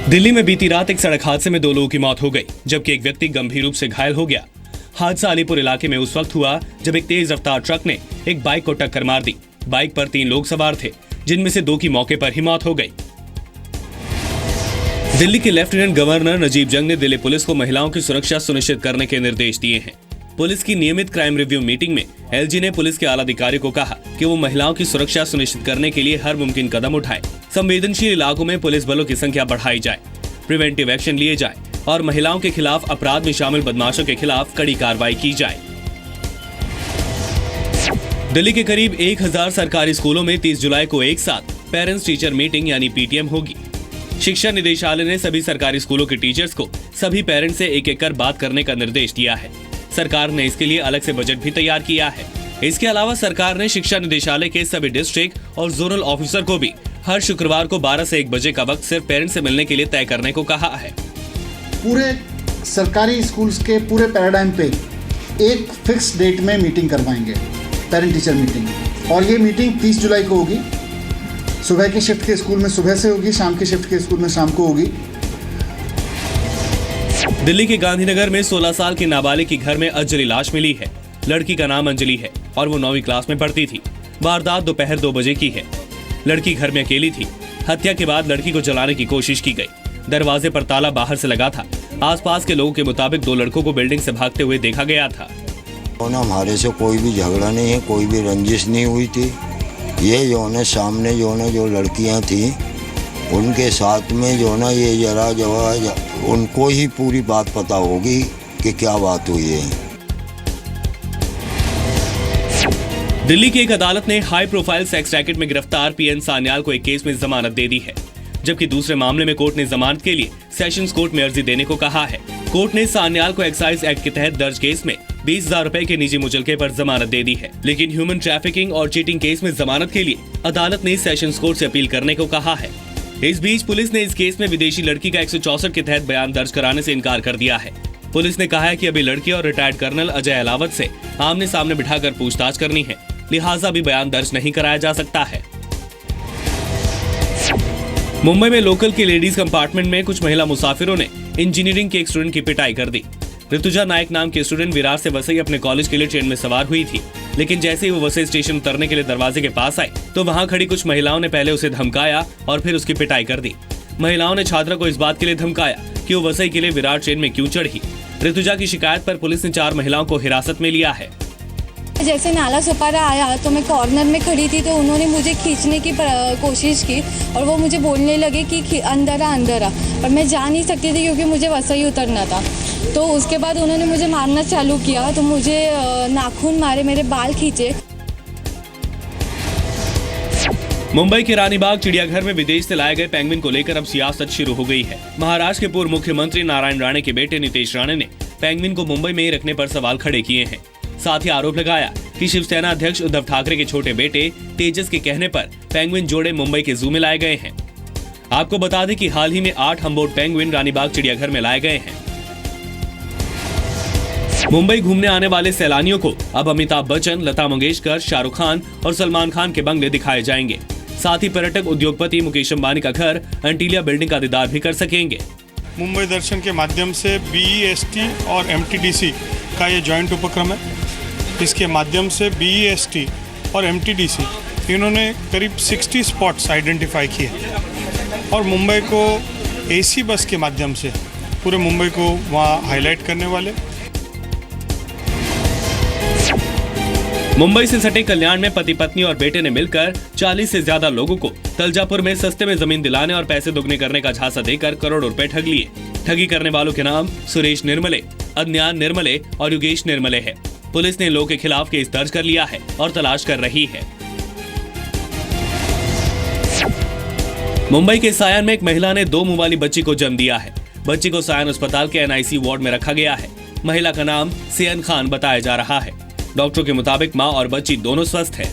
दिल्ली में बीती रात एक सड़क हादसे में 2 लोगों की मौत हो गई, जबकि एक व्यक्ति गंभीर रूप से घायल हो गया। हादसा अलीपुर इलाके में उस वक्त हुआ जब एक तेज रफ्तार ट्रक ने एक बाइक को टक्कर मार दी। बाइक पर 3 लोग सवार थे, जिनमें से 2 की मौके पर ही मौत हो गई। दिल्ली के लेफ्टिनेंट गवर्नर नजीब जंग ने दिल्ली पुलिस को महिलाओं की सुरक्षा सुनिश्चित करने के निर्देश दिए हैं। पुलिस की नियमित क्राइम रिव्यू मीटिंग में एलजी ने पुलिस के आला अधिकारी को कहा कि वो महिलाओं की सुरक्षा सुनिश्चित करने के लिए हर मुमकिन कदम उठाए। संवेदनशील इलाकों में पुलिस बलों की संख्या बढ़ाई जाए, प्रिवेंटिव एक्शन लिए जाए और महिलाओं के खिलाफ अपराध में शामिल बदमाशों के खिलाफ कड़ी कार्रवाई की जाए। दिल्ली के करीब 1000 सरकारी स्कूलों में 30 जुलाई को एक साथ पेरेंट्स टीचर मीटिंग यानी पीटीएम होगी। शिक्षा निदेशालय ने सभी सरकारी स्कूलों के टीचर्स को सभी पेरेंट्स से एक-एक कर बात करने का निर्देश दिया है। सरकार ने इसके लिए अलग से बजट भी तैयार किया है। इसके अलावा सरकार ने शिक्षा निदेशालय के सभी डिस्ट्रिक्ट और जोनल ऑफिसर को भी हर शुक्रवार को 12 से 1 बजे का वक्त सिर्फ पेरेंट्स से मिलने के लिए तय करने को कहा है। पूरे सरकारी स्कूल्स के पूरे पैराडाइम पे एक फिक्स डेट में मीटिंग करवाएंगे, पेरेंट टीचर मीटिंग। और ये मीटिंग 30 जुलाई को होगी। सुबह के शिफ्ट के स्कूल में सुबह से होगी, शाम के शिफ्ट के स्कूल में शाम को होगी। दिल्ली के गांधीनगर में 16 साल की नाबालिग की घर में अजली लाश मिली है। लड़की का नाम अंजलि है और वो 9वीं क्लास में पढ़ती थी। वारदात दोपहर 2 बजे की है। लड़की घर में अकेली थी। हत्या के बाद लड़की को जलाने की कोशिश की गई। दरवाजे पर ताला बाहर से लगा था। आसपास के लोगों के मुताबिक 2 लड़कों को बिल्डिंग से भागते हुए देखा गया था। हमारे से कोई भी झगड़ा नहीं है, कोई भी रंजिश नहीं हुई थी। ये सामने जो लड़कियां थी उनके साथ में ये जरा उनको ही पूरी बात पता होगी कि क्या बात हुई है। दिल्ली की एक अदालत ने हाई प्रोफाइल सेक्स रैकेट में गिरफ्तार पीएन सान्याल को एक केस में जमानत दे दी है, जबकि दूसरे मामले में कोर्ट ने जमानत के लिए सेशंस कोर्ट में अर्जी देने को कहा है। कोर्ट ने सान्याल को एक्साइज एक्ट के तहत दर्ज केस में 20,000 रुपए के निजी मुचलके पर जमानत दे दी है, लेकिन ह्यूमन ट्रैफिकिंग और चीटिंग केस में जमानत के लिए अदालत ने सेशंस कोर्ट से अपील करने को कहा है। इस बीच पुलिस ने इस केस में विदेशी लड़की का 164 के तहत बयान दर्ज कराने से इनकार कर दिया है। पुलिस ने कहा है कि अभी लड़की और रिटायर्ड कर्नल अजय अलावत से आमने सामने बिठाकर पूछताछ करनी है, लिहाजा भी बयान दर्ज नहीं कराया जा सकता है। मुंबई में लोकल के लेडीज कंपार्टमेंट में कुछ महिला मुसाफिरों ने इंजीनियरिंग के एक स्टूडेंट की पिटाई कर दी। ऋतुजा नायक नाम के स्टूडेंट विरार से वसई अपने कॉलेज के लिए ट्रेन में सवार हुई थी, लेकिन जैसे ही वो वसई स्टेशन उतरने के लिए दरवाजे के पास आई तो वहां खड़ी कुछ महिलाओं ने पहले उसे धमकाया और फिर उसकी पिटाई कर दी। महिलाओं ने छात्रा को इस बात के लिए धमकाया कि वो वसई के लिए विरार ट्रेन में क्यों चढ़ी। ऋतुजा की शिकायत पर पुलिस ने 4 महिलाओं को हिरासत में लिया है। जैसे नाला सुपारा आया तो मैं कॉर्नर में खड़ी थी, तो उन्होंने मुझे खींचने की कोशिश की और वो मुझे बोलने लगे कि अंदर आ। और मैं जा नहीं सकती थी क्योंकि मुझे वसई उतरना था। तो उसके बाद उन्होंने मुझे मारना चालू किया, तो मुझे नाखून मारे, मेरे बाल खींचे। मुंबई के रानीबाग चिड़ियाघर में विदेश से लाए गए पेंगुइन को लेकर अब सियासत शुरू हो गई है। महाराष्ट्र के पूर्व मुख्यमंत्री नारायण राणे के बेटे नीतीश राणे ने पेंगुइन को मुंबई में ही रखने पर सवाल खड़े किए हैं। साथ ही आरोप लगाया कि शिवसेना अध्यक्ष उद्धव ठाकरे के छोटे बेटे तेजस के कहने पर पेंगुइन जोड़े मुंबई के जू में लाए गए हैं। आपको बता दें कि हाल ही में 8 हम्बोर्ड पेंगुइन रानीबाग चिड़ियाघर में लाए गए हैं। मुंबई घूमने आने वाले सैलानियों को अब अमिताभ बच्चन, लता मंगेशकर, शाहरुख खान और सलमान खान के बंगले दिखाए जाएंगे। साथ ही पर्यटक उद्योगपति मुकेश अंबानी का घर एंटीलिया बिल्डिंग का दीदार भी कर सकेंगे। मुंबई दर्शन के माध्यम से BEST और MTDC का ये जॉइंट उपक्रम है। इसके माध्यम से BEST और MTDC इन्होंने करीब 60 स्पॉट्स आइडेंटिफाई किए और मुंबई को AC बस के माध्यम से पूरे मुंबई को वहाँ हाईलाइट करने वाले। मुंबई से सटे कल्याण में पति पत्नी और बेटे ने मिलकर 40 से ज्यादा लोगों को तलजापुर में सस्ते में जमीन दिलाने और पैसे दुगने करने का झांसा देकर करोड़ों रुपए ठग लिए। ठगी करने वालों के नाम सुरेश निर्मले, अज्ञान निर्मले और योगेश निर्मले है। पुलिस ने लोगों के खिलाफ केस दर्ज कर लिया है और तलाश कर रही है। मुंबई के सायन में एक महिला ने 2 मुंह वाली बच्ची को जन्म दिया है। बच्ची को सायन अस्पताल के NIC वार्ड में रखा गया है। महिला का नाम सेयन खान बताया जा रहा है। डॉक्टरों के मुताबिक मां और बच्ची दोनों स्वस्थ है।